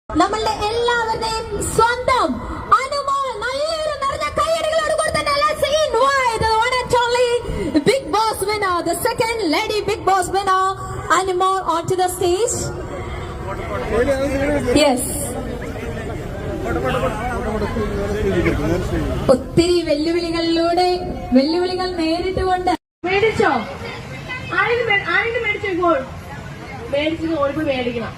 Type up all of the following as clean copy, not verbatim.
നമ്മളുടെ എല്ലാവരുടെയും സ്വന്തം അനുമോൾ നല്ലൊരു നിറഞ്ഞ കൈയടികളോട് കൂടി തന്നെ let's invite the one and only Bigg Boss winner, the second lady Bigg Boss winner, Anmol, onto the stage. Yes. ഒത്തിരി വെല്ലുവിളികൾ നേരിട്ടുകൊണ്ട് മേടിച്ചോ ആരെങ്കിലും മേടിച്ചോ ഗോൾ മേടിച്ചത് ഓടിപ്പോയി മേടിക്കണം.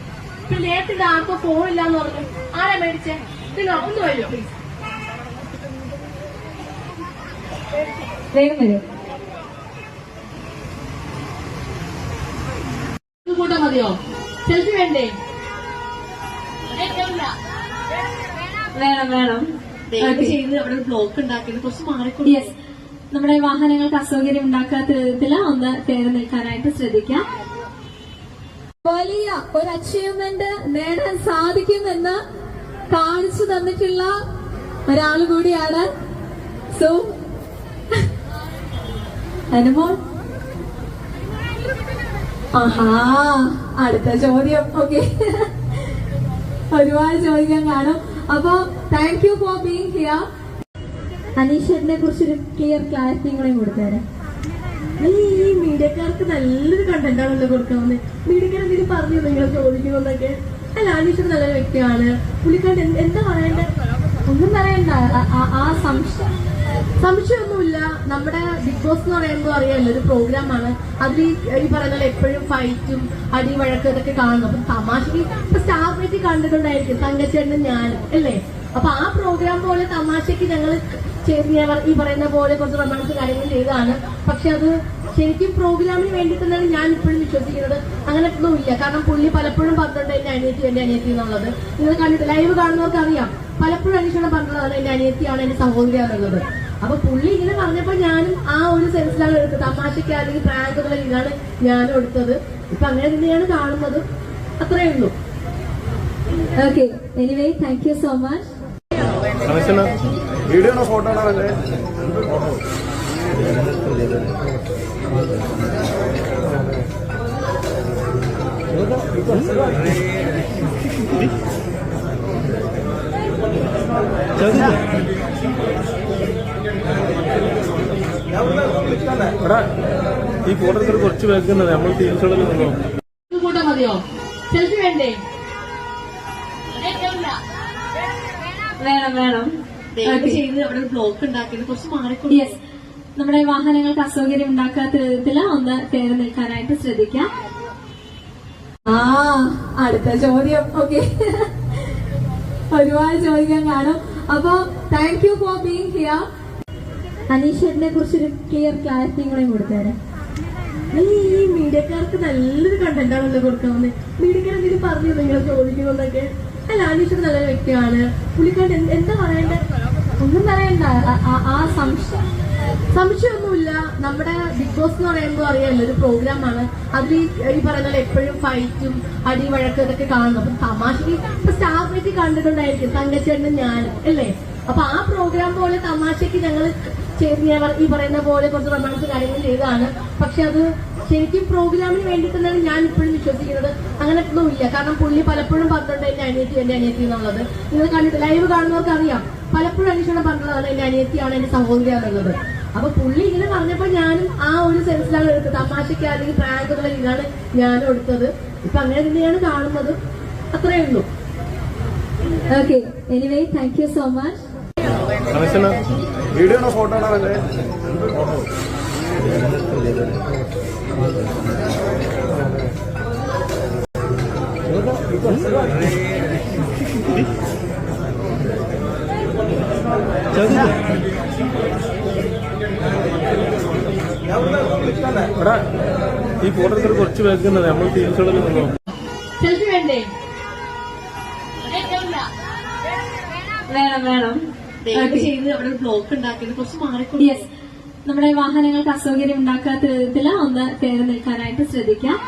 പിന്നെ നേരത്തെ ആർക്കോ ഫോണില്ലാന്ന് പറഞ്ഞു. ആരാ മേടിച്ചേ? നിങ്ങൾ ഒന്ന് വരുമോ പ്ലീസ്? വേഗം വരും. കൂട്ടാൻ മതിയോ? സെൽഫി വേണ്ടേ? വേണം ചെയ്ത് അവിടെ ബ്ലോക്ക് ഉണ്ടാക്കിയത് കുറച്ച് മാറിക്കൂടി. യെസ്, നമ്മുടെ വാഹനങ്ങൾക്ക് അസൗകര്യം ഉണ്ടാക്കാത്ത വിധത്തിൽ ഒന്ന് കയറി നിൽക്കാനായിട്ട് ശ്രദ്ധിക്കാം. വലിയ ഒരു അച്ചീവ്മെന്റ് നേടാൻ സാധിക്കുമെന്ന് കാണിച്ചു തന്നിട്ടുള്ള ഒരാൾ കൂടിയാണ്. സോ അനുമോൾ, ആഹാ, അടുത്ത ചോദ്യം. ഓക്കെ, ഒരുപാട് ചോദിക്കാൻ കാണും. അപ്പൊ thank you for being here. അനീഷേട്ടനെ കുറിച്ചൊരു ക്ലിയർ ക്ലാരിറ്റി കൂടെ കൊടുത്തേരെ. ഈ മീഡിയക്കാർക്ക് നല്ലൊരു കണ്ടന്റ് ആണല്ലോ കൊടുക്കാവുന്നത്. മീഡിയക്കാർ എന്തെങ്കിലും പറഞ്ഞു നിങ്ങൾ ചോദിക്കുന്നതൊക്കെ. അല്ല, അനീഷ് നല്ലൊരു വ്യക്തിയാണ്. പുള്ളിക്കാരൻ എന്താ പറയണ്ടേ? ഒന്നും പറയണ്ട. ആ സംശയമൊന്നുമില്ല. നമ്മുടെ ബിഗ് ബോസ് എന്ന് പറയുമ്പോൾ അറിയാമല്ലോ, ഒരു പ്രോഗ്രാമാണ്. അതിൽ ഈ പറയുന്നത് എപ്പോഴും ഫൈറ്റും അടി വഴക്കും ഇതൊക്കെ കാണുന്നു. അപ്പൊ തമാശക്ക് ഇപ്പൊ സ്റ്റാർ വെച്ച് കണ്ടിട്ടുണ്ടായിരിക്കും തങ്കച്ചേട്ടനും ഞാനും, അല്ലേ? അപ്പൊ ആ പ്രോഗ്രാം പോലെ തമാശക്ക് ഞങ്ങൾ ഈ പറയുന്ന പോലെ കുറച്ച് റൊമാൻസ് കാര്യങ്ങൾ ചെയ്തതാണ്. പക്ഷെ അത് ശരിക്കും പ്രോഗ്രാമിന് വേണ്ടി തന്നെയാണ് ഞാൻ ഇപ്പോഴും വിശ്വസിക്കുന്നത്. അങ്ങനെ ഒന്നുമില്ല. കാരണം പുള്ളി പലപ്പോഴും പറഞ്ഞിട്ടുണ്ട് എന്റെ അനിയത്തി എന്നുള്ളത്. നിങ്ങൾ കണ്ടിട്ട് ലൈവ് കാണുന്നവർക്ക് അറിയാം. പലപ്പോഴും അന്വേഷണം പറഞ്ഞതാണ് എന്റെ അനിയത്തിയാണ്, എന്റെ സഹോദരിയാണുള്ളത്. അപ്പൊ പുള്ളി ഇങ്ങനെ പറഞ്ഞപ്പോ ഞാനും ആ ഒരു സെൻസിലാണ് എടുത്തത്. തമാശയ്ക്ക് അല്ലെങ്കിൽ പ്രാങ്കുകൾ ഇതാണ് ഞാനും എടുത്തത്. ഇപ്പൊ അങ്ങനെ തന്നെയാണ് കാണുന്നത്. അത്രയേ ഉള്ളൂ. Okay, anyway thank you so much. Video photo ആണല്ലേ? ഈ ഫോട്ടോ കുറച്ച് വെക്കുന്നത് നമ്മൾ ടീംസുകളല്ലോ. കൂട്ടാൻ മതിയോ? സെൽഫി വേണ്ടേ? വേണം ചെയ്ത് അവിടെ ബ്ലോക്ക് ഉണ്ടാക്കിയത് കുറച്ച് മാറിക്കൂടി. യെസ്, നമ്മുടെ വാഹനങ്ങൾക്ക് അസൗകര്യം ഉണ്ടാക്കാത്ത വിധത്തിൽ ഒന്ന് കയറി നിൽക്കാനായിട്ട് ശ്രദ്ധിക്കാം. അടുത്ത ചോദ്യം. ഓക്കെ, ഒരുപാട് ചോദിക്കാൻ കാണും. അപ്പൊ thank you for being here. അനീഷേട്ടനെ കുറിച്ചൊരു ക്ലിയർ ക്ലാരിറ്റി കൂടെ കൊടുത്തേരെ. ഈ മീഡിയക്കാർക്ക് നല്ലൊരു കണ്ടന്റ് ആണല്ലോ കൊടുക്കാവുന്നത്. മീഡിയക്കാർ എന്തെങ്കിലും പറഞ്ഞു നിങ്ങൾ ചോദിക്കുന്നതൊക്കെ. അല്ല, അനീഷ് നല്ലൊരു വ്യക്തിയാണ്. പുള്ളിക്കാരൻ എന്താ പറയണ്ടേ? ഒന്നും പറയണ്ട. ആ സംശയമൊന്നുമില്ല. നമ്മുടെ ബിഗ് ബോസ് എന്ന് പറയുമ്പോൾ അറിയാമല്ലോ, ഒരു പ്രോഗ്രാമാണ്. അതിൽ ഈ പറയുന്നത് എപ്പോഴും ഫൈറ്റും അടി വഴക്കും ഇതൊക്കെ കാണുന്നു. അപ്പൊ തമാശക്ക് ഇപ്പൊ സ്റ്റാർ വെച്ച് കണ്ടിട്ടുണ്ടായിരിക്കും തങ്കച്ചേട്ടനും ഞാനും, അല്ലേ? അപ്പൊ ആ പ്രോഗ്രാം പോലെ തമാശക്ക് ഞങ്ങൾ ഈ പറയുന്ന പോലെ കുറച്ച് റൊമാൻസ് കാര്യങ്ങൾ ചെയ്തതാണ്. പക്ഷെ അത് ശരിക്കും പ്രോഗ്രാമിന് വേണ്ടി തന്നെയാണ് ഞാൻ ഇപ്പോഴും വിശ്വസിക്കുന്നത്. അങ്ങനെ ഒന്നുമില്ല. കാരണം പുള്ളി പലപ്പോഴും പറഞ്ഞിട്ടുണ്ട് എന്റെ അനിയത്തി എന്നുള്ളത്. നിങ്ങൾ കണ്ടിട്ട് ലൈവ് കാണുന്നവർക്ക് അറിയാം. പലപ്പോഴും അന്വേഷണം പറഞ്ഞതാണ് എന്റെ അനിയത്തിയാണ്, എന്റെ സഹോദരിയാണുള്ളത്. അപ്പൊ പുള്ളി ഇങ്ങനെ പറഞ്ഞപ്പോ ഞാനും ആ ഒരു സെൻസിലാണ് എടുത്തത്. തമാശക്ക് അല്ലെങ്കിൽ പ്രാങ്കുകൾ ഇതാണ് ഞാനും എടുത്തത്. ഇപ്പൊ അങ്ങനെ തന്നെയാണ് കാണുന്നത്. അത്രയേ ഉള്ളൂ. Okay, anyway thank you so much. Video photo ആണല്ലേ? ഈ ഫോട്ടോ കുറച്ച് വെക്കുന്നത് നമ്മൾ ടീംസുകളല്ലോ. സെൽഫി വേണ്ടേ? വേണം ചെയ്ത് അവിടെ ബ്ലോക്ക് ഉണ്ടാക്കിയത് കുറച്ച് മാറിക്കൂടി. യെസ്, നമ്മുടെ വാഹനങ്ങൾക്ക് അസൗകര്യം ഉണ്ടാക്കാത്ത വിധത്തിൽ ഒന്ന് കയറി നിൽക്കാനായിട്ട് ശ്രദ്ധിക്കാം.